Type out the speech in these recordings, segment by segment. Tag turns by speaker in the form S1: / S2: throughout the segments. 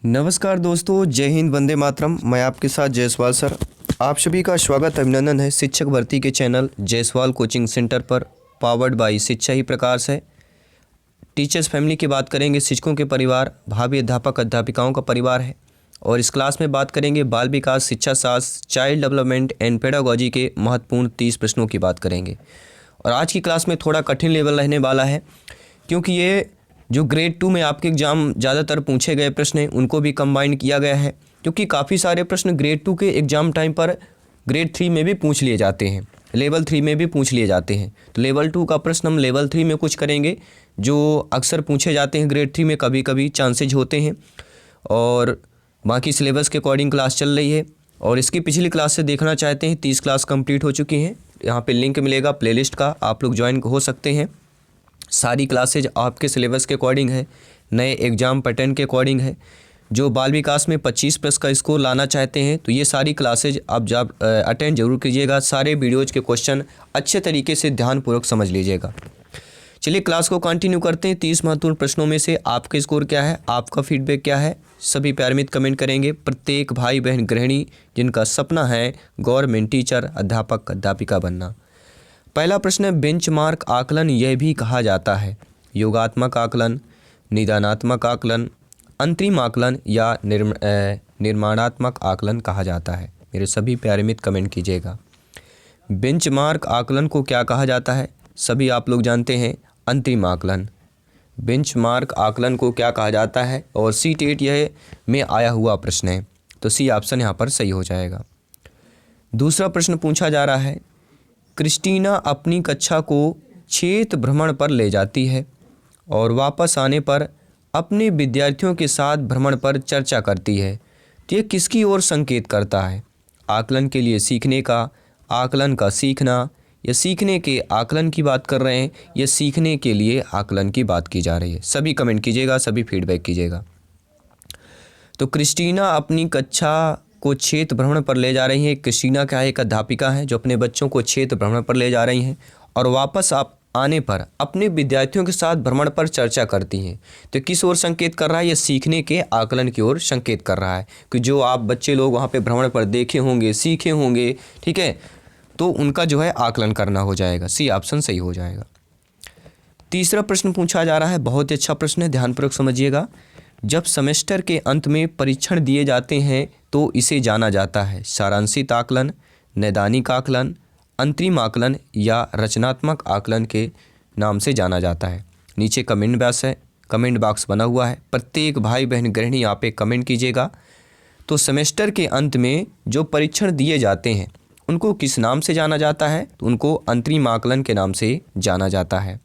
S1: नमस्कार दोस्तों, जय हिंद, वंदे मातरम। मैं आपके साथ जायसवाल सर। आप सभी का स्वागत अभिनंदन है शिक्षक भर्ती के चैनल जायसवाल कोचिंग सेंटर पर, पावर्ड बाय शिक्षा ही प्रकाश है। टीचर्स फैमिली की बात करेंगे, शिक्षकों के परिवार, भावी अध्यापक अध्यापिकाओं का परिवार है। और इस क्लास में बात करेंगे बाल विकास, शिक्षा शास्त्र, चाइल्ड डेवलपमेंट एंड पेडागोजी के महत्वपूर्ण 30 प्रश्नों की बात करेंगे। और आज की क्लास में थोड़ा कठिन लेवल रहने वाला है, क्योंकि ये जो ग्रेड 2 में आपके एग्ज़ाम ज़्यादातर पूछे गए प्रश्न हैं उनको भी कंबाइन किया गया है, क्योंकि काफ़ी सारे प्रश्न ग्रेड 2 के एग्ज़ाम टाइम पर ग्रेड 3 में भी पूछ लिए जाते हैं, लेवल 3 में भी पूछ लिए जाते हैं। तो लेवल 2 का प्रश्न हम लेवल 3 में कुछ करेंगे, जो अक्सर पूछे जाते हैं ग्रेड 3 में, कभी कभी चांसेज होते हैं। और बाकी सिलेबस के अकॉर्डिंग क्लास चल रही है। और इसकी पिछली क्लास से देखना चाहते हैं, 30 क्लास कंप्लीट हो चुकी हैं। यहाँ पे लिंक मिलेगा प्लेलिस्ट का, आप लोग ज्वाइन हो सकते हैं। सारी क्लासेज आपके सिलेबस के अकॉर्डिंग है, नए एग्ज़ाम पैटर्न के अकॉर्डिंग है। जो बाल विकास में 25+ का स्कोर लाना चाहते हैं तो ये सारी क्लासेज आप जब अटेंड जरूर कीजिएगा। सारे वीडियोज़ के क्वेश्चन अच्छे तरीके से ध्यानपूर्वक समझ लीजिएगा। चलिए क्लास को कंटिन्यू करते हैं। 30 महत्वपूर्ण प्रश्नों में से आपका स्कोर क्या है, आपका फीडबैक क्या है, सभी प्यारे मित्र कमेंट करेंगे। प्रत्येक भाई बहन गृहिणी जिनका सपना है गवर्नमेंट टीचर, अध्यापक अध्यापिका बनना। पहला प्रश्न है, बेंचमार्क आकलन यह भी कहा जाता है योगात्मक आकलन, निदानात्मक आकलन, अंतरिम आकलन या निर्माणात्मक आकलन कहा जाता है। मेरे सभी प्यारे मित्र कमेंट कीजिएगा। बेंचमार्क आकलन को क्या कहा जाता है, सभी आप लोग जानते हैं अंतरिम आकलन। बेंचमार्क आकलन को क्या कहा जाता है, और CTET यह में आया हुआ प्रश्न है, तो सी ऑप्शन यहाँ पर सही हो जाएगा। दूसरा प्रश्न पूछा जा रहा है, क्रिस्टीना अपनी कक्षा को क्षेत्र भ्रमण पर ले जाती है और वापस आने पर अपने विद्यार्थियों के साथ भ्रमण पर चर्चा करती है, तो यह किसकी ओर संकेत करता है। आकलन के लिए सीखने का, आकलन का सीखना, या सीखने के आकलन की बात कर रहे हैं, या सीखने के लिए आकलन की बात की जा रही है। सभी कमेंट कीजिएगा, सभी फीडबैक कीजिएगा। तो क्रिस्टीना अपनी कक्षा को क्षेत्र भ्रमण पर ले जा रही हैं। क्रिस्टीना क्या है, एक अध्यापिका है जो अपने बच्चों को क्षेत्र भ्रमण पर ले जा रही हैं और वापस आने पर अपने विद्यार्थियों के साथ भ्रमण पर चर्चा करती हैं। तो किस ओर संकेत कर रहा है, ये सीखने के आकलन की ओर संकेत कर रहा है, कि जो आप बच्चे लोग वहाँ पे भ्रमण पर देखे होंगे, सीखे होंगे, ठीक है, तो उनका जो है आकलन करना हो जाएगा। सी ऑप्शन सही हो जाएगा। तीसरा प्रश्न पूछा जा रहा है, बहुत ही अच्छा प्रश्न है, ध्यानपूर्वक समझिएगा। जब सेमेस्टर के अंत में परीक्षण दिए जाते हैं तो इसे जाना जाता है सारांशित आकलन, नैदानिक आकलन, अंतरिम आकलन या रचनात्मक आकलन के नाम से जाना जाता है। नीचे कमेंट बॉक्स बना हुआ है, प्रत्येक भाई बहन गृहिणी यहाँ पे कमेंट कीजिएगा। तो सेमेस्टर के अंत में जो परीक्षण दिए जाते हैं उनको किस नाम से जाना जाता है, तो उनको अंतरिम आकलन के नाम से जाना जाता है।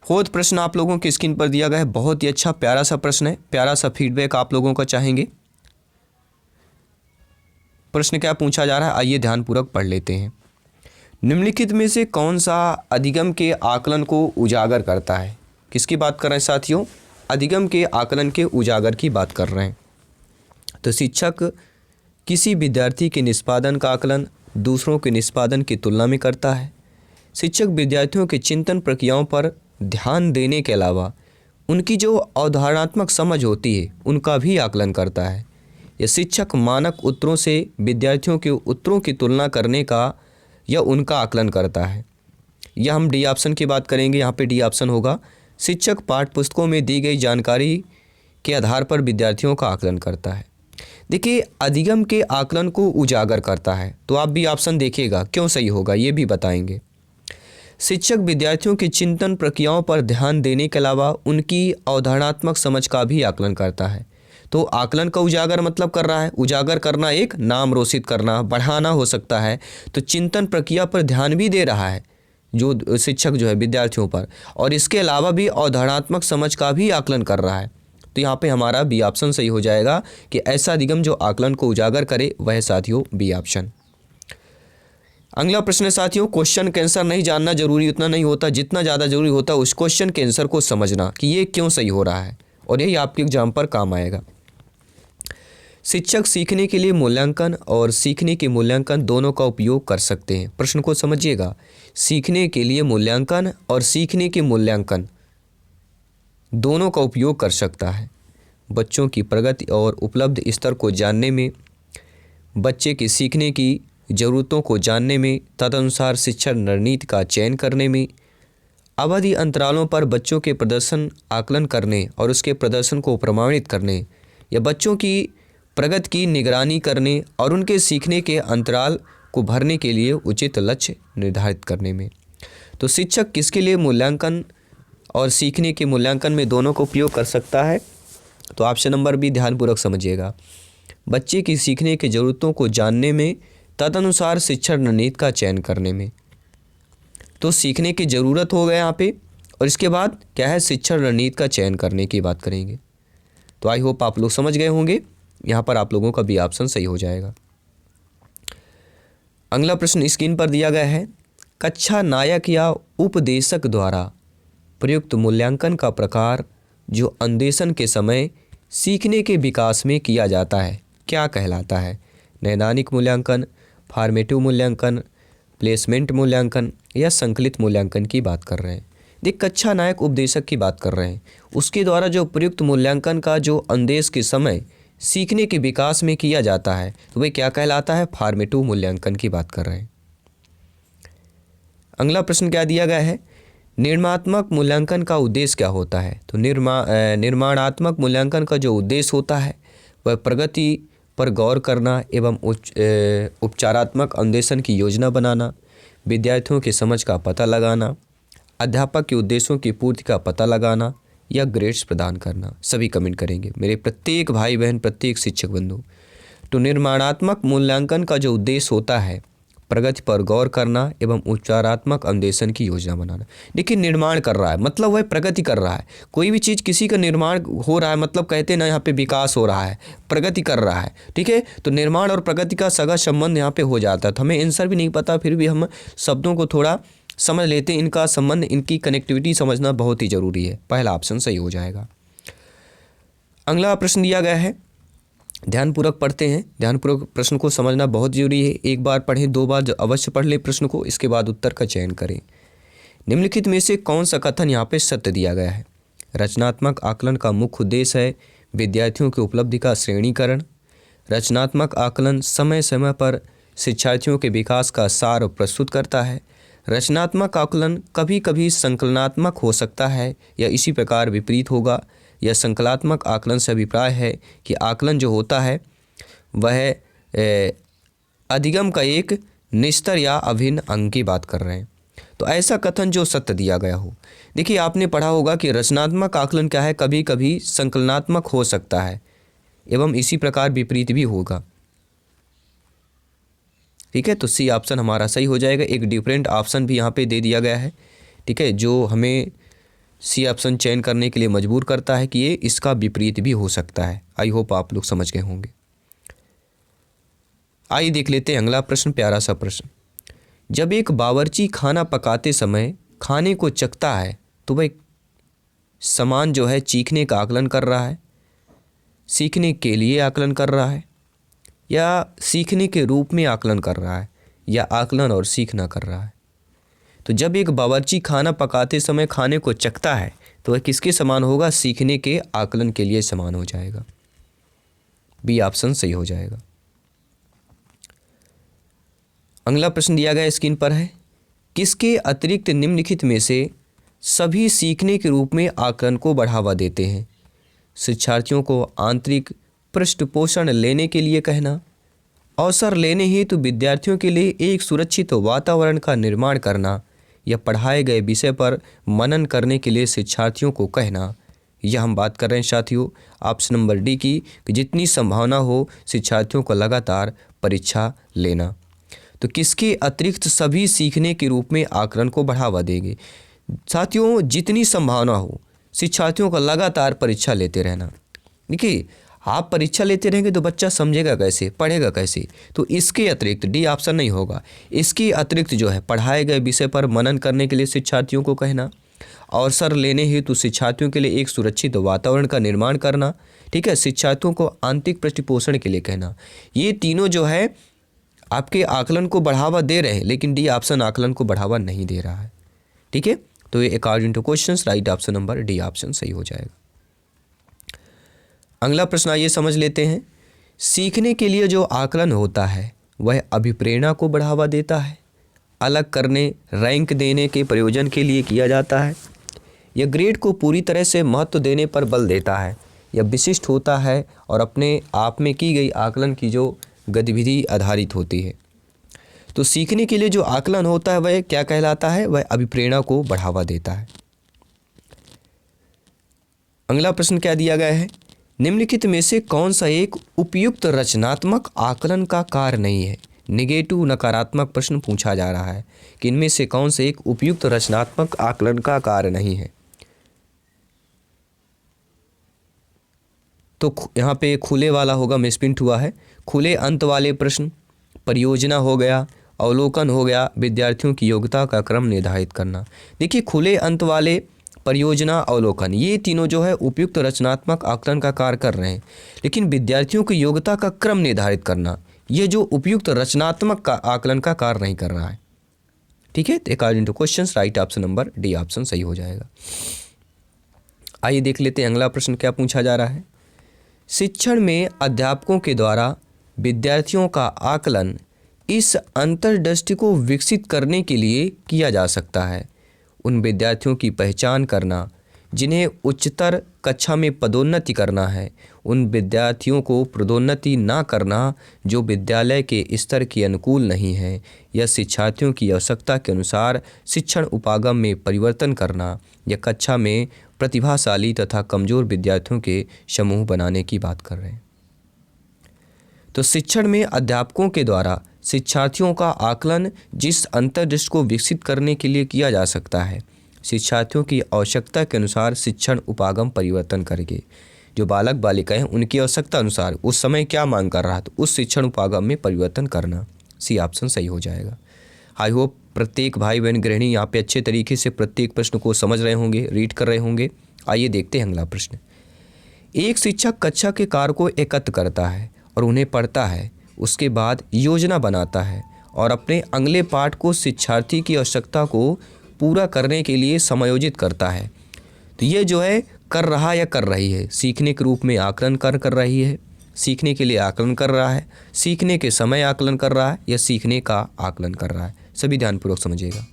S1: फोर्थ प्रश्न आप लोगों की स्क्रीन पर दिया गया है, बहुत ही अच्छा प्यारा सा प्रश्न है, प्यारा सा फीडबैक आप लोगों का चाहेंगे। प्रश्न क्या पूछा जा रहा है, आइए ध्यानपूर्वक पढ़ लेते हैं। निम्नलिखित में से कौन सा अधिगम के आकलन को उजागर करता है। किसकी बात कर रहे हैं साथियों, अधिगम के आकलन के उजागर की बात कर रहे हैं। तो शिक्षक किसी विद्यार्थी के निष्पादन का आकलन दूसरों के निष्पादन की तुलना में करता है। शिक्षक विद्यार्थियों के चिंतन प्रक्रियाओं पर ध्यान देने के अलावा उनकी जो अवधारणात्मक समझ होती है उनका भी आकलन करता है। यह शिक्षक मानक उत्तरों से विद्यार्थियों के उत्तरों की तुलना करने का या उनका आकलन करता है। यह हम डी ऑप्शन की बात करेंगे, यहाँ पे डी ऑप्शन होगा। शिक्षक पाठ्यपुस्तकों में दी गई जानकारी के आधार पर विद्यार्थियों का आकलन करता है। देखिए, अधिगम के आकलन को उजागर करता है, तो आप भी ऑप्शन देखिएगा क्यों सही होगा ये भी बताएंगे। शिक्षक विद्यार्थियों की चिंतन प्रक्रियाओं पर ध्यान देने के अलावा उनकी अवधारणात्मक समझ का भी आकलन करता है। तो आकलन का उजागर मतलब कर रहा है, उजागर करना एक नाम रोशित करना, बढ़ाना हो सकता है। तो चिंतन प्रक्रिया पर ध्यान भी दे रहा है जो शिक्षक जो है विद्यार्थियों पर, और इसके अलावा भी अवधारणात्मक समझ का भी आकलन कर रहा है। तो यहाँ पे हमारा बी ऑप्शन सही हो जाएगा कि ऐसा अधिगम जो आकलन को उजागर करे वह साथियों बी ऑप्शन। अगला प्रश्न है साथियों, क्वेश्चन के आंसर नहीं जानना जरूरी उतना नहीं होता, जितना ज़्यादा जरूरी होता है उस क्वेश्चन के आंसर को समझना कि ये क्यों सही हो रहा है, और यही आपके एग्जाम पर काम आएगा। शिक्षक सीखने के लिए मूल्यांकन और सीखने के मूल्यांकन दोनों का उपयोग कर सकते हैं। प्रश्न को समझिएगा, सीखने के लिए मूल्यांकन और सीखने के मूल्यांकन दोनों का उपयोग कर सकता है। बच्चों की प्रगति और उपलब्ध स्तर को जानने में, बच्चे के सीखने की ज़रूरतों को जानने में, तदनुसार शिक्षण रणनीति का चयन करने में, अवधि अंतरालों पर बच्चों के प्रदर्शन आकलन करने और उसके प्रदर्शन को प्रमाणित करने, या बच्चों की प्रगति की निगरानी करने और उनके सीखने के अंतराल को भरने के लिए उचित लक्ष्य निर्धारित करने में। तो शिक्षक किसके लिए मूल्यांकन और सीखने के मूल्यांकन में दोनों का उपयोग कर सकता है? तो ऑप्शन नंबर बी ध्यानपूर्वक समझिएगा। बच्चे की सीखने की ज़रूरतों को जानने में, तदनुसार शिक्षण रणनीति का चयन करने में। तो सीखने की ज़रूरत हो गया यहाँ पे, और इसके बाद क्या है, शिक्षण रणनीति का चयन करने की बात करेंगे। तो आई होप आप लोग समझ गए होंगे। यहाँ पर आप लोगों का बी ऑप्शन सही हो जाएगा। अगला प्रश्न स्क्रीन पर दिया गया है, कक्षा नायक या उपदेशक द्वारा प्रयुक्त मूल्यांकन का प्रकार जो अन्वेषण के समय सीखने के विकास में किया जाता है क्या कहलाता है? नैदानिक मूल्यांकन, फॉर्मेटिव मूल्यांकन, प्लेसमेंट मूल्यांकन या संकलित मूल्यांकन की बात कर रहे हैं। देख, कक्षा नायक उपदेशक की बात कर रहे हैं, उसके द्वारा जो प्रयुक्त मूल्यांकन का जो अन्वेष के समय सीखने के विकास में किया जाता है तो वह क्या कहलाता है? फॉर्मेटिव मूल्यांकन की बात कर रहे हैं। अगला प्रश्न क्या दिया गया है, निर्माणात्मक मूल्यांकन का उद्देश्य क्या होता है? तो निर्माणात्मक मूल्यांकन का जो उद्देश्य होता है वह प्रगति पर गौर करना एवं उपचारात्मक अन्वेषण की योजना बनाना, विद्यार्थियों की समझ का पता लगाना, अध्यापक के उद्देश्यों की पूर्ति का पता लगाना या ग्रेड्स प्रदान करना। सभी कमेंट करेंगे मेरे प्रत्येक भाई बहन, प्रत्येक शिक्षक बंधु। तो निर्माणात्मक मूल्यांकन का जो उद्देश्य होता है प्रगति पर गौर करना एवं उपचारात्मक अन्वेषण की योजना बनाना। देखिए, निर्माण कर रहा है मतलब वह प्रगति कर रहा है। कोई भी चीज़ किसी का निर्माण हो रहा है मतलब कहते हैं ना, यहाँ पे विकास हो रहा है, प्रगति कर रहा है। ठीक है, तो निर्माण और प्रगति का सगा संबंध यहाँ पे हो जाता है। तो हमें आंसर भी नहीं पता, फिर भी हम शब्दों को थोड़ा समझ लेते हैं, इनका संबंध, इनकी कनेक्टिविटी समझना बहुत ही ज़रूरी है। पहला ऑप्शन सही हो जाएगा। अगला प्रश्न दिया गया है, ध्यानपूर्वक पढ़ते हैं। ध्यानपूर्वक प्रश्न को समझना बहुत जरूरी है। एक बार पढ़ें, दो बार अवश्य पढ़ लें प्रश्न को, इसके बाद उत्तर का चयन करें। निम्नलिखित में से कौन सा कथन यहाँ पे सत्य दिया गया है? रचनात्मक आकलन का मुख्य उद्देश्य है विद्यार्थियों की उपलब्धि का श्रेणीकरण। रचनात्मक आकलन समय समय पर शिक्षार्थियों के विकास का सार प्रस्तुत करता है। रचनात्मक आकलन कभी कभी संकलनात्मक हो सकता है या इसी प्रकार विपरीत होगा। यह संकलात्मक आकलन से अभिप्राय है कि आकलन जो होता है वह अधिगम का एक निस्तर या अभिन्न अंग की बात कर रहे हैं। तो ऐसा कथन जो सत्य दिया गया हो। देखिए, आपने पढ़ा होगा कि रचनात्मक आकलन क्या है, कभी कभी संकलनात्मक हो सकता है एवं इसी प्रकार विपरीत भी होगा। ठीक है, तो सी ऑप्शन हमारा सही हो जाएगा। एक डिफरेंट ऑप्शन भी यहाँ पे दे दिया गया है। ठीक है, जो हमें सी ऑप्शन चयन करने के लिए मजबूर करता है कि ये इसका विपरीत भी हो सकता है। आई होप आप लोग समझ गए होंगे। आइए देख लेते हैं अगला प्रश्न, प्यारा सा प्रश्न। जब एक बावर्ची खाना पकाते समय खाने को चखता है तो वह सामान जो है चीखने का आकलन कर रहा है, सीखने के लिए आकलन कर रहा है, या सीखने के रूप में आकलन कर रहा है, या आकलन और सीखना कर रहा है? तो जब एक बावर्ची खाना पकाते समय खाने को चखता है तो वह किसके समान होगा? सीखने के आकलन के लिए समान हो जाएगा। बी ऑप्शन सही हो जाएगा। अगला प्रश्न दिया गया स्क्रीन पर है, किसके अतिरिक्त निम्नलिखित में से सभी सीखने के रूप में आकलन को बढ़ावा देते हैं? शिक्षार्थियों को आंतरिक पृष्ठपोषण लेने के लिए कहना, अवसर लेने हेतु विद्यार्थियों के लिए एक सुरक्षित वातावरण का निर्माण करना, या पढ़ाए गए विषय पर मनन करने के लिए शिक्षार्थियों को कहना। यह हम बात कर रहे हैं साथियों ऑप्शन नंबर डी की, कि जितनी संभावना हो शिक्षार्थियों को लगातार परीक्षा लेना। तो किसके अतिरिक्त सभी सीखने के रूप में आकलन को बढ़ावा देंगे? साथियों, जितनी संभावना हो शिक्षार्थियों का लगातार परीक्षा लेते रहना। देखिए, आप परीक्षा लेते रहेंगे तो बच्चा समझेगा कैसे, पढ़ेगा कैसे? तो इसके अतिरिक्त डी ऑप्शन नहीं होगा। इसके अतिरिक्त जो है पढ़ाए गए विषय पर मनन करने के लिए शिक्षार्थियों को कहना, अवसर लेने हेतु शिक्षार्थियों के लिए एक सुरक्षित वातावरण का निर्माण करना। ठीक है, शिक्षार्थियों को आंतरिक पृष्ठपोषण के लिए कहना। ये तीनों जो है आपके आकलन को बढ़ावा दे रहे हैं, लेकिन डी ऑप्शन आकलन को बढ़ावा नहीं दे रहा है। ठीक है, तो ये according two questions right option number D option सही हो जाएगा। अगला प्रश्न आइए समझ लेते हैं। सीखने के लिए जो आकलन होता है वह अभिप्रेरणा को बढ़ावा देता है, अलग करने, रैंक देने के प्रयोजन के लिए किया जाता है, यह ग्रेड को पूरी तरह से महत्व देने पर बल देता है, यह विशिष्ट होता है और अपने आप में की गई आकलन की जो गतिविधि आधारित होती है। तो सीखने के लिए जो आकलन होता है वह क्या कहलाता है? वह अभिप्रेरणा को बढ़ावा देता है। अगला प्रश्न क्या दिया गया है? निम्नलिखित में से कौन सा एक उपयुक्त रचनात्मक आकलन का कार्य नहीं है? नेगेटिव नकारात्मक प्रश्न पूछा जा रहा है कि इनमें से कौन सा एक उपयुक्त रचनात्मक आकलन का कार्य नहीं है। तो यहाँ पे खुले वाला होगा, मिसप्रिंट हुआ है। खुले अंत वाले प्रश्न, परियोजना हो गया, अवलोकन हो गया, विद्यार्थियों की योग्यता का क्रम निर्धारित करना। देखिए खुले अंत वाले, परियोजना, अवलोकन, ये तीनों जो है उपयुक्त रचनात्मक आकलन का कार्य कर रहे हैं, लेकिन विद्यार्थियों की योग्यता का क्रम निर्धारित करना ये जो उपयुक्त रचनात्मक का आकलन का कार्य नहीं कर रहा है। ठीक है, according two questions right option number D option सही हो जाएगा। आइए देख लेते हैं अगला प्रश्न क्या पूछा जा रहा है। शिक्षण में अध्यापकों के द्वारा विद्यार्थियों का आकलन इस अंतर्दृष्टि को विकसित करने के लिए किया जा सकता है। उन विद्यार्थियों की पहचान करना जिन्हें उच्चतर कक्षा में पदोन्नति करना है, उन विद्यार्थियों को पदोन्नति ना करना जो विद्यालय के स्तर के अनुकूल नहीं है, या शिक्षार्थियों की आवश्यकता के अनुसार शिक्षण उपागम में परिवर्तन करना, या कक्षा में प्रतिभाशाली तथा कमज़ोर विद्यार्थियों के समूह बनाने की बात कर रहे हैं। तो शिक्षण में अध्यापकों के द्वारा शिक्षार्थियों का आकलन जिस अंतर्दृष्टि को विकसित करने के लिए किया जा सकता है, शिक्षार्थियों की आवश्यकता के अनुसार शिक्षण उपागम परिवर्तन करके, जो बालक बालिकाएं उनकी आवश्यकता अनुसार उस समय क्या मांग कर रहा था उस शिक्षण उपागम में परिवर्तन करना। सी ऑप्शन सही हो जाएगा। आई होप प्रत्येक भाई बहन गृहिणी यहाँ पे अच्छे तरीके से प्रत्येक प्रश्न को समझ रहे होंगे, रीड कर रहे होंगे। आइए देखते हैं अगला प्रश्न। एक शिक्षक कक्षा के कार्य को एकत्र करता है और उन्हें पढ़ता है, उसके बाद योजना बनाता है और अपने अगले पाठ को शिक्षार्थी की आवश्यकता को पूरा करने के लिए समायोजित करता है। तो ये जो है कर रहा या कर रही है, सीखने के रूप में आकलन कर रही है, सीखने के लिए आकलन कर रहा है, सीखने के समय आकलन कर रहा है, या सीखने का आकलन कर रहा है। सभी ध्यानपूर्वक समझिएगा।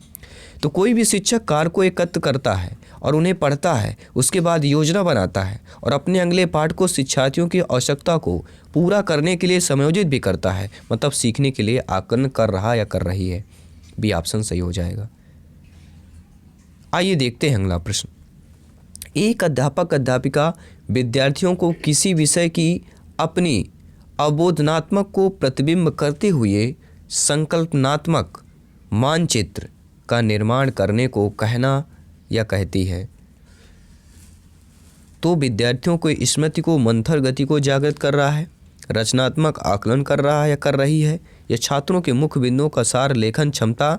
S1: तो कोई भी शिक्षक कार्य को एकत्र करता है और उन्हें पढ़ता है, उसके बाद योजना बनाता है और अपने अगले पाठ को शिक्षार्थियों की आवश्यकता को पूरा करने के लिए समायोजित भी करता है, मतलब सीखने के लिए आकलन कर रहा या कर रही है। बी ऑप्शन सही हो जाएगा। आइए देखते हैं अगला प्रश्न। एक अध्यापक अध्यापिका विद्यार्थियों को किसी विषय की अपनी अवबोधनात्मक को प्रतिबिंब करते हुए संकल्पनात्मक मानचित्र का निर्माण करने को कहना या कहती है, तो विद्यार्थियों को स्मृति को मंथर गति को जागृत कर रहा है, रचनात्मक आकलन कर रहा है या कर रही है, या छात्रों के मुख्य बिंदुओं का सार लेखन क्षमता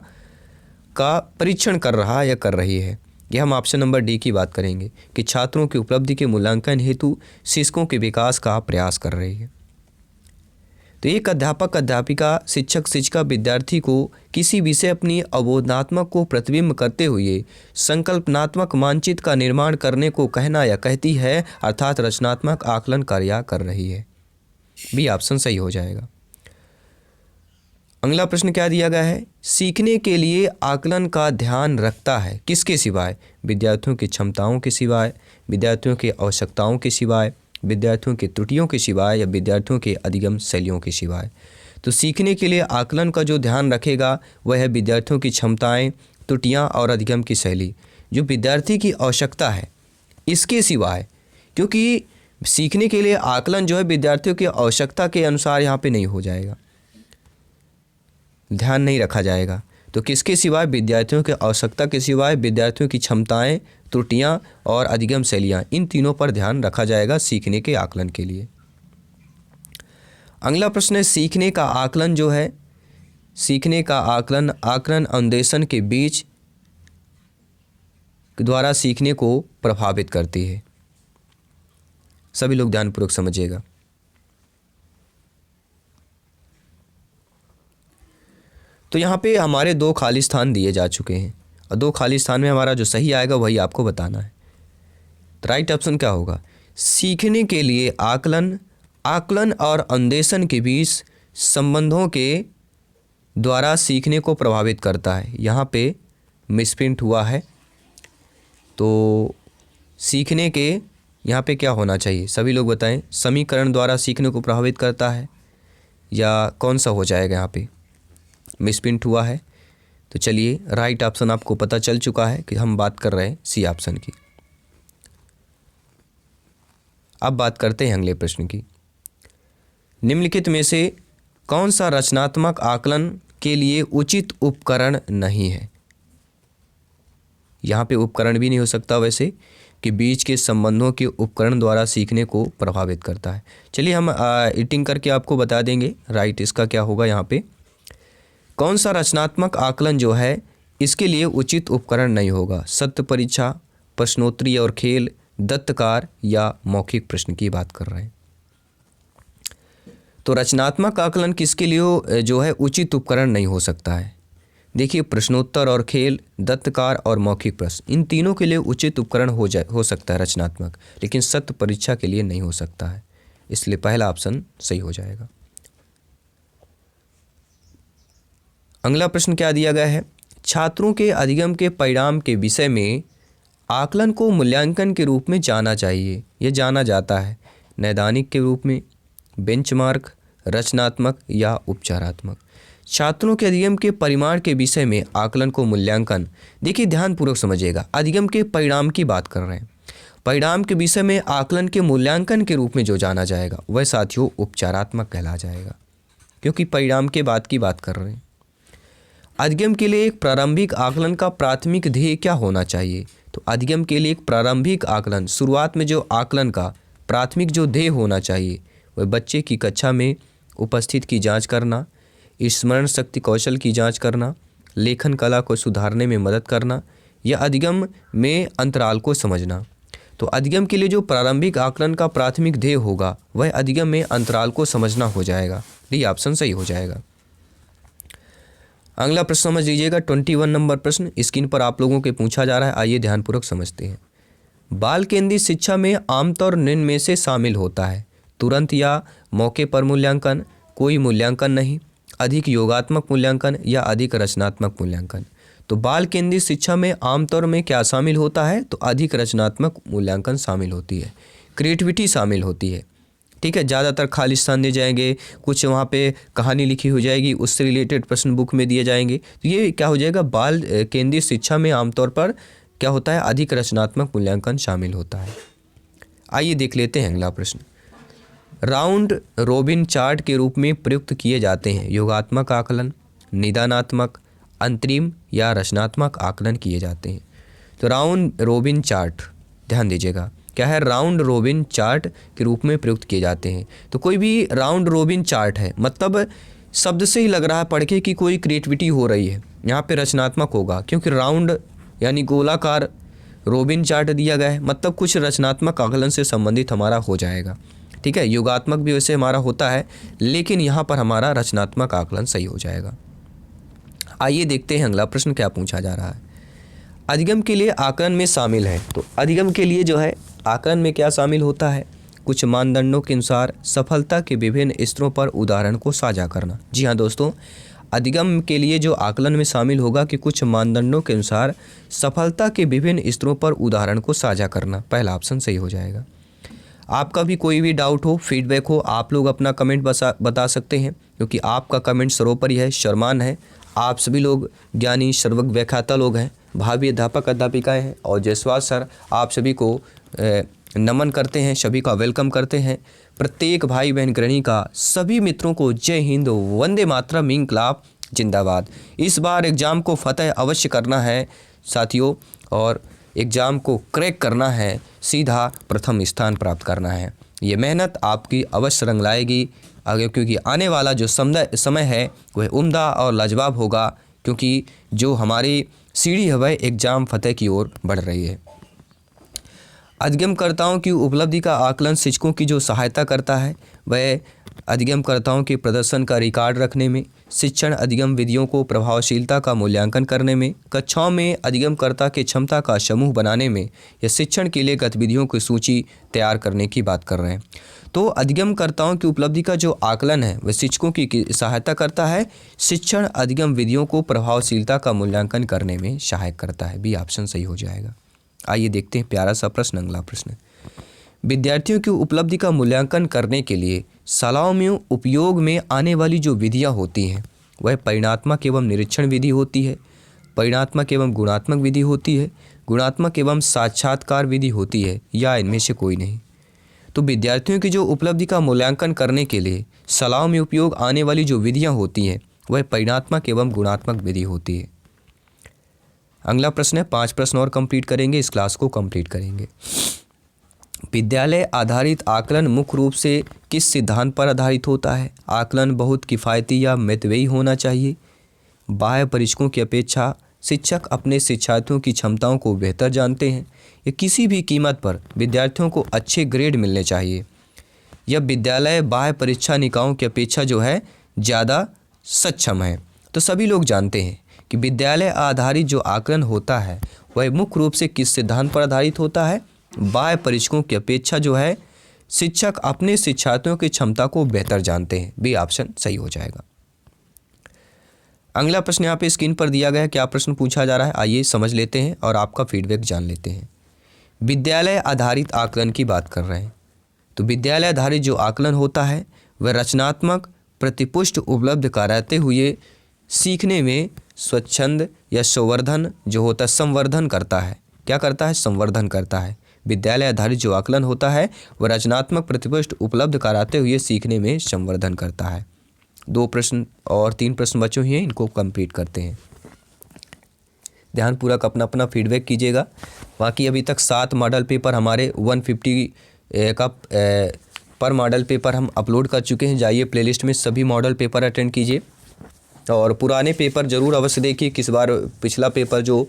S1: का परीक्षण कर रहा है या कर रही है। यह हम ऑप्शन नंबर डी की बात करेंगे कि छात्रों की उपलब्धि के मूल्यांकन हेतु शिक्षकों के विकास का प्रयास कर रही है। तो एक अध्यापक अध्यापिका शिक्षक शिक्षिका विद्यार्थी को किसी विषय अपनी अवबोधनात्मक को प्रतिबिंब करते हुए संकल्पनात्मक मानचित्र का निर्माण करने को कहना या कहती है, अर्थात रचनात्मक आकलन कार्य कर रही है। बी ऑप्शन सही हो जाएगा। अगला प्रश्न क्या दिया गया है? सीखने के लिए आकलन का ध्यान रखता है किसके सिवाय? विद्यार्थियों की क्षमताओं के सिवाय, विद्यार्थियों की आवश्यकताओं के सिवाय, विद्यार्थियों के त्रुटियों के सिवाय, या विद्यार्थियों के अधिगम शैलियों के सिवाय। तो सीखने के लिए आकलन का जो ध्यान रखेगा वह है विद्यार्थियों की क्षमताएं, त्रुटियां और अधिगम की शैली, जो विद्यार्थी की आवश्यकता है इसके सिवाय, क्योंकि सीखने के लिए आकलन जो है विद्यार्थियों की आवश्यकता के अनुसार यहाँ पे नहीं हो जाएगा, ध्यान नहीं रखा जाएगा। तो किसके सिवाय? विद्यार्थियों के आवश्यकता के सिवाय विद्यार्थियों की क्षमताएं, त्रुटियां और अधिगम शैलियाँ, इन तीनों पर ध्यान रखा जाएगा सीखने के आकलन के लिए। अगला प्रश्न है सीखने का आकलन जो है, सीखने का आकलन आकलन अन्वेषण के बीच द्वारा सीखने को प्रभावित करती है। सभी लोग ध्यानपूर्वक समझिएगा। तो यहाँ पे हमारे दो खाली स्थान दिए जा चुके हैं और दो खाली स्थान में हमारा जो सही आएगा वही आपको बताना है। तो राइट ऑप्शन क्या होगा? सीखने के लिए आकलन और अन्वेषण के बीच संबंधों के द्वारा सीखने को प्रभावित करता है। यहाँ पे मिसप्रिंट हुआ है, तो सीखने के यहाँ पे क्या होना चाहिए, सभी लोग बताएं। समीकरण द्वारा सीखने को प्रभावित करता है या कौन सा हो जाएगा, यहाँ पे मिसप्रिंट हुआ है। तो चलिए, राइट ऑप्शन आपको पता चल चुका है कि हम बात कर रहे हैं सी ऑप्शन की। अब बात करते हैं अगले प्रश्न की। निम्नलिखित में से कौन सा रचनात्मक आकलन के लिए उचित उपकरण नहीं है। यहाँ पे उपकरण भी नहीं हो सकता वैसे, कि बीच के संबंधों के उपकरण द्वारा सीखने को प्रभावित करता है। चलिए हम एडिटिंग करके आपको बता देंगे राइट इसका क्या होगा। यहाँ पे कौन सा रचनात्मक आकलन जो है इसके लिए उचित उपकरण नहीं होगा। सत्य परीक्षा, प्रश्नोत्तरी और खेल, दत्तकार या मौखिक प्रश्न की बात कर रहे हैं। तो रचनात्मक आकलन किसके लिए जो है उचित उपकरण नहीं हो सकता है। देखिए, प्रश्नोत्तर और खेल, दत्तकार और मौखिक प्रश्न, इन तीनों के लिए उचित उपकरण हो सकता है रचनात्मक, लेकिन सत्य परीक्षा के लिए नहीं हो सकता है। इसलिए पहला ऑप्शन सही हो जाएगा। अगला प्रश्न क्या दिया गया है। छात्रों के अधिगम के परिणाम के विषय में आकलन को मूल्यांकन के रूप में जाना चाहिए। यह जाना जाता है नैदानिक के रूप में, बेंचमार्क, रचनात्मक या उपचारात्मक। छात्रों के अधिगम के परिमाण के विषय में आकलन को मूल्यांकन, देखिए ध्यानपूर्वक समझिएगा, अधिगम के परिणाम की बात कर रहे हैं। परिणाम के विषय में आकलन के मूल्यांकन के रूप में जो जाना जाएगा वह साथियों उपचारात्मक कहला जाएगा, क्योंकि परिणाम के बाद की बात कर रहे हैं। अधिगम के लिए एक प्रारंभिक आकलन का प्राथमिक ध्येय क्या होना चाहिए। तो अधिगम के लिए एक प्रारंभिक आकलन, शुरुआत में जो आकलन का प्राथमिक जो ध्येय होना चाहिए वह बच्चे की कक्षा में उपस्थित की जांच करना, स्मरण शक्ति कौशल की जांच करना, लेखन कला को सुधारने में मदद करना या अधिगम में अंतराल को समझना। तो अधिगम के लिए जो प्रारंभिक आकलन का प्राथमिक ध्येय होगा वह अधिगम में अंतराल को समझना हो जाएगा। डी ऑप्शन सही हो जाएगा। अगला प्रश्न समझ लीजिएगा, 21 नंबर प्रश्न स्क्रीन पर आप लोगों के पूछा जा रहा है। आइए ध्यानपूर्वक समझते हैं। बाल केंद्रित शिक्षा में आमतौर निम्न में से शामिल होता है। तुरंत या मौके पर मूल्यांकन, कोई मूल्यांकन नहीं, अधिक योगात्मक मूल्यांकन या अधिक रचनात्मक मूल्यांकन। तो बाल केंद्रित शिक्षा में आमतौर में क्या शामिल होता है, तो अधिक रचनात्मक मूल्यांकन शामिल होती है, क्रिएटिविटी शामिल होती है। ठीक है, ज़्यादातर खाली स्थान दिए जाएंगे, कुछ वहाँ पे कहानी लिखी हो जाएगी, उससे रिलेटेड प्रश्न बुक में दिए जाएंगे। तो ये क्या हो जाएगा, बाल केंद्रित शिक्षा में आमतौर पर क्या होता है, अधिक रचनात्मक मूल्यांकन शामिल होता है। आइए देख लेते हैं अगला प्रश्न। राउंड रोबिन चार्ट के रूप में प्रयुक्त किए जाते हैं योगात्मक आकलन, निदानात्मक, अंतरिम या रचनात्मक आकलन किए जाते हैं। तो राउंड रोबिन चार्ट ध्यान दीजिएगा, क्या है, राउंड रोबिन चार्ट के रूप में प्रयुक्त किए जाते हैं। तो कोई भी राउंड रोबिन चार्ट है, मतलब शब्द से ही लग रहा है पढ़ के कि कोई क्रिएटिविटी हो रही है। यहाँ पे रचनात्मक होगा, क्योंकि राउंड यानी गोलाकार, रोबिन चार्ट दिया गया है, मतलब कुछ रचनात्मक आकलन से संबंधित हमारा हो जाएगा। ठीक है, योगात्मक भी वैसे हमारा होता है, लेकिन यहाँ पर हमारा रचनात्मक आकलन सही हो जाएगा। आइए देखते हैं अगला प्रश्न क्या पूछा जा रहा है। अधिगम के लिए आकलन में शामिल है। तो अधिगम के लिए जो है आकलन में क्या शामिल होता है, कुछ मानदंडों के अनुसार सफलता के विभिन्न स्तरों पर उदाहरण को साझा करना। जी हाँ दोस्तों, अधिगम के लिए जो आकलन में शामिल होगा कि कुछ मानदंडों के अनुसार सफलता के विभिन्न स्तरों पर उदाहरण को साझा करना। पहला ऑप्शन सही हो जाएगा। आपका भी कोई भी डाउट हो, फीडबैक हो, आप लोग अपना कमेंट बता सकते हैं, क्योंकि आपका कमेंट सर्वोपरि है, सम्मान है। आप सभी लोग ज्ञानी सर्वज्ञ व्याख्याता लोग हैं, भावी अध्यापक अध्यापिकाएं हैं, और जायसवाल सर आप सभी को नमन करते हैं, सभी का वेलकम करते हैं। प्रत्येक भाई बहन गृहिणी का सभी मित्रों को जय हिंद, वंदे मातरम, इंकलाब जिंदाबाद। इस बार एग्ज़ाम को फतेह अवश्य करना है साथियों, और एग्ज़ाम को क्रैक करना है, सीधा प्रथम स्थान प्राप्त करना है। ये मेहनत आपकी अवश्य रंग लाएगी आगे, क्योंकि आने वाला जो समय है वह उम्दा और लाजवाब होगा, क्योंकि जो हमारी सीढ़ी है वह एग्ज़ाम फतेह की ओर बढ़ रही है। अधिगमकर्ताओं की उपलब्धि का आकलन शिक्षकों की जो सहायता करता है वह अधिगमकर्ताओं के प्रदर्शन का रिकॉर्ड रखने में, शिक्षण अधिगम विधियों को प्रभावशीलता का मूल्यांकन करने में, कक्षाओं में अधिगमकर्ता के क्षमता का समूह बनाने में या शिक्षण के लिए गतिविधियों की सूची तैयार करने की बात कर रहे हैं। तो अधिगमकर्ताओं की उपलब्धि का जो आकलन है वह शिक्षकों की सहायता करता है, शिक्षण अधिगम विधियों को प्रभावशीलता का मूल्यांकन करने में सहायक करता है। बी ऑप्शन सही हो जाएगा। आइए देखते हैं प्यारा सा प्रश्न, अगला प्रश्न। विद्यार्थियों की उपलब्धि का मूल्यांकन करने के लिए शालाओं में उपयोग में आने वाली जो विधियां होती हैं वह परिणात्मक एवं निरीक्षण विधि होती है, परिणात्मक एवं गुणात्मक विधि होती है, गुणात्मक एवं साक्षात्कार विधि होती है, या इनमें से कोई नहीं। तो विद्यार्थियों की जो उपलब्धि का मूल्यांकन करने के लिए शालाओं में उपयोग आने वाली जो विधियां होती हैं वह परिणात्मक एवं गुणात्मक विधि होती है। अगला प्रश्न है, 5 प्रश्न और कंप्लीट करेंगे, इस क्लास को कंप्लीट करेंगे। विद्यालय आधारित आकलन मुख्य रूप से किस सिद्धांत पर आधारित होता है? आकलन बहुत किफ़ायती या मितव्ययी होना चाहिए। बाह्य परीक्षकों की अपेक्षा शिक्षक अपने शिक्षार्थियों की क्षमताओं को बेहतर जानते हैं। या किसी भी कीमत पर विद्यार्थियों को अच्छे ग्रेड मिलने चाहिए। यह विद्यालय बाह्य परीक्षा निकायों की अपेक्षा जो है ज़्यादा सक्षम है। तो सभी लोग जानते हैं कि विद्यालय आधारित जो आकलन होता है वह मुख्य रूप से किस सिद्धांत पर आधारित होता है? बाह्य परीक्षकों की अपेक्षा जो है शिक्षक अपने शिक्षार्थियों की क्षमता को बेहतर जानते हैं। बी ऑप्शन सही हो जाएगा। अगला प्रश्न यहाँ पे स्क्रीन पर दिया गया है, क्या प्रश्न पूछा जा रहा है आइए समझ लेते हैं और आपका फीडबैक जान लेते हैं। विद्यालय आधारित आकलन की बात कर रहे हैं। तो विद्यालय आधारित जो आकलन होता है वह रचनात्मक प्रतिपुष्ट उपलब्ध कराते हुए सीखने में स्वच्छंद या संवर्धन जो होता है संवर्धन करता है। क्या करता है? संवर्धन करता है। विद्यालय आधारित जो आकलन होता है वह रचनात्मक प्रतिपुष्ट उपलब्ध कराते हुए सीखने में संवर्धन करता है। 2 प्रश्न और 3 प्रश्न बचे हुए हैं, इनको कंप्लीट करते हैं। ध्यानपूर्वक अपना अपना फीडबैक कीजिएगा। बाकी अभी तक 7 मॉडल पेपर हमारे 150 का पर मॉडल पेपर हम अपलोड कर चुके हैं। जाइए प्लेलिस्ट में सभी मॉडल पेपर अटेंड कीजिए और पुराने पेपर ज़रूर अवश्य देखिए। किस बार पिछला पेपर जो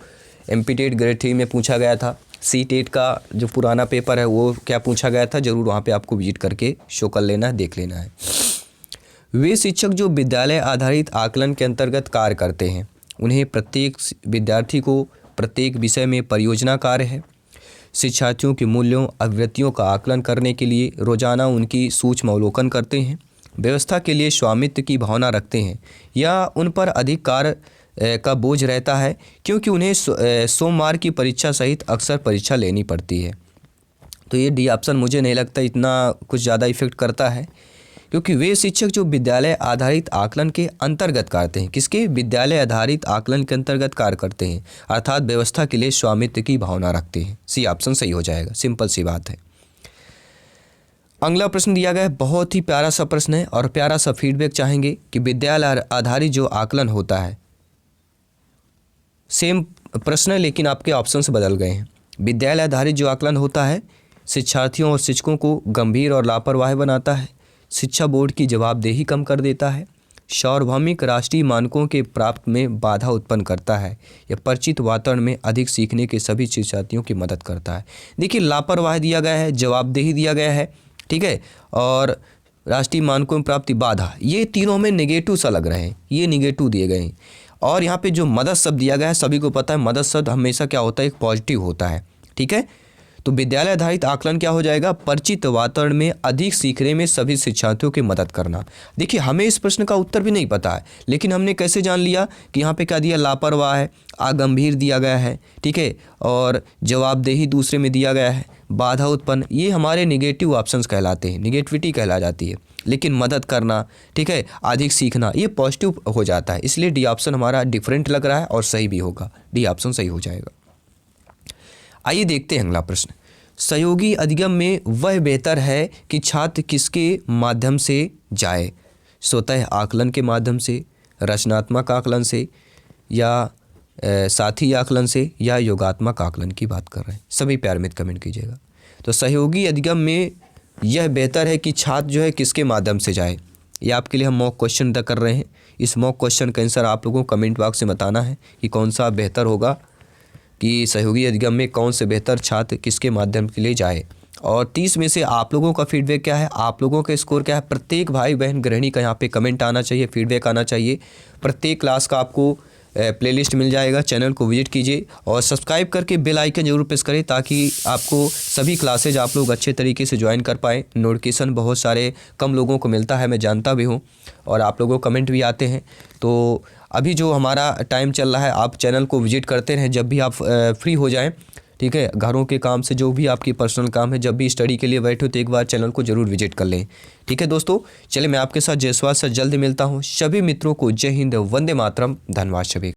S1: एमपी ग्रेड 3 में पूछा गया था, सी-टेट का जो पुराना पेपर है वो क्या पूछा गया था, ज़रूर वहाँ पे आपको विजिट करके शो कर लेना है, देख लेना है। वे शिक्षक जो विद्यालय आधारित आकलन के अंतर्गत कार्य करते हैं उन्हें प्रत्येक विद्यार्थी को प्रत्येक विषय में परियोजना कार्य है। शिक्षार्थियों के मूल्यों अभिवृत्तियों का आकलन करने के लिए रोजाना उनकी सूक्ष्म अवलोकन करते हैं। व्यवस्था के लिए स्वामित्व की भावना रखते हैं या उन पर अधिक कार्य का बोझ रहता है क्योंकि उन्हें सोमवार की परीक्षा सहित अक्सर परीक्षा लेनी पड़ती है। तो ये डी ऑप्शन मुझे नहीं लगता इतना कुछ ज़्यादा इफेक्ट करता है, क्योंकि वे शिक्षक जो विद्यालय आधारित आकलन के अंतर्गत करते हैं, किसके? विद्यालय आधारित आकलन के अंतर्गत कार्य करते हैं, अर्थात व्यवस्था के लिए स्वामित्व की भावना रखते हैं। सी ऑप्शन सही हो जाएगा, सिंपल सी बात है। अगला प्रश्न दिया गया है, बहुत ही प्यारा सा प्रश्न है और प्यारा सा फीडबैक चाहेंगे कि विद्यालय आधारित जो आकलन होता है, सेम प्रश्न है लेकिन आपके ऑप्शंस बदल गए हैं। विद्यालय आधारित जो आकलन होता है शिक्षार्थियों और शिक्षकों को गंभीर और लापरवाह बनाता है, शिक्षा बोर्ड की जवाबदेही कम कर देता है, सार्वभौमिक राष्ट्रीय मानकों के प्राप्त में बाधा उत्पन्न करता है या परिचित वातावरण में अधिक सीखने के सभी शिक्षार्थियों की मदद करता है। देखिए लापरवाह दिया गया है, जवाबदेही दिया गया है, ठीक है, और राष्ट्रीय मानकों में प्राप्ति बाधा, ये तीनों में नेगेटिव सा लग रहे हैं, ये नेगेटिव दिए गए हैं। और यहाँ पे जो मदद शब्द दिया गया है सभी को पता है मदद शब्द हमेशा क्या होता है? एक पॉजिटिव होता है, ठीक है। तो विद्यालय आधारित आकलन क्या हो जाएगा? परिचित वातावरण में अधिक सीखने में सभी शिक्षार्थियों की मदद करना। देखिए हमें इस प्रश्न का उत्तर भी नहीं पता है, लेकिन हमने कैसे जान लिया कि यहाँ पे क्या दिया? लापरवाह है, अगंभीर दिया गया है, ठीक है, और जवाबदेही दूसरे में दिया गया है, बाधा उत्पन्न, ये हमारे निगेटिव ऑप्शंस कहलाते हैं, निगेटिविटी कहला जाती है। लेकिन मदद करना, ठीक है, अधिक सीखना, ये पॉजिटिव हो जाता है। इसलिए डी ऑप्शन हमारा डिफरेंट लग रहा है और सही भी होगा, डी ऑप्शन सही हो जाएगा। आइए देखते हैं अगला प्रश्न। सहयोगी अधिगम में वह बेहतर है कि छात्र किसके माध्यम से जाए? स्वतः आकलन के माध्यम से, रचनात्मक आकलन से, या साथी आकलन से, या योगात्मक आकलन की बात कर रहे हैं? सभी प्यार मित्र कमेंट कीजिएगा। तो सहयोगी अधिगम में यह बेहतर है कि छात्र जो है किसके माध्यम से जाए, ये आपके लिए हम मॉक क्वेश्चन तक कर रहे हैं। इस मॉक क्वेश्चन का आंसर आप लोगों को कमेंट बॉक्स में बताना है कि कौन सा बेहतर होगा, कि सहयोगी अधिगम में कौन से बेहतर छात्र किसके माध्यम के लिए जाए। और 30 में से आप लोगों का फीडबैक क्या है, आप लोगों का स्कोर क्या है। प्रत्येक भाई बहन गृहिणी का यहाँ पे कमेंट आना चाहिए, फीडबैक आना चाहिए। प्रत्येक क्लास का आपको प्लेलिस्ट मिल जाएगा। चैनल को विजिट कीजिए और सब्सक्राइब करके बेल आइकन जरूर प्रेस करें ताकि आपको सभी क्लासेज आप लोग अच्छे तरीके से ज्वाइन कर पाएँ। नोटिफिकेशन बहुत सारे कम लोगों को मिलता है, मैं जानता भी हूँ, और आप लोगों को कमेंट भी आते हैं। तो अभी जो हमारा टाइम चल रहा है, आप चैनल को विजिट करते रहें जब भी आप फ्री हो जाएँ, ठीक है। घरों के काम से जो भी आपकी पर्सनल काम है, जब भी स्टडी के लिए बैठो तो एक बार चैनल को जरूर विजिट कर लें, ठीक है दोस्तों। चलिए मैं आपके साथ जायसवाल सर जल्द मिलता हूँ। सभी मित्रों को जय हिंद, वंदे मातरम, धन्यवाद सभी।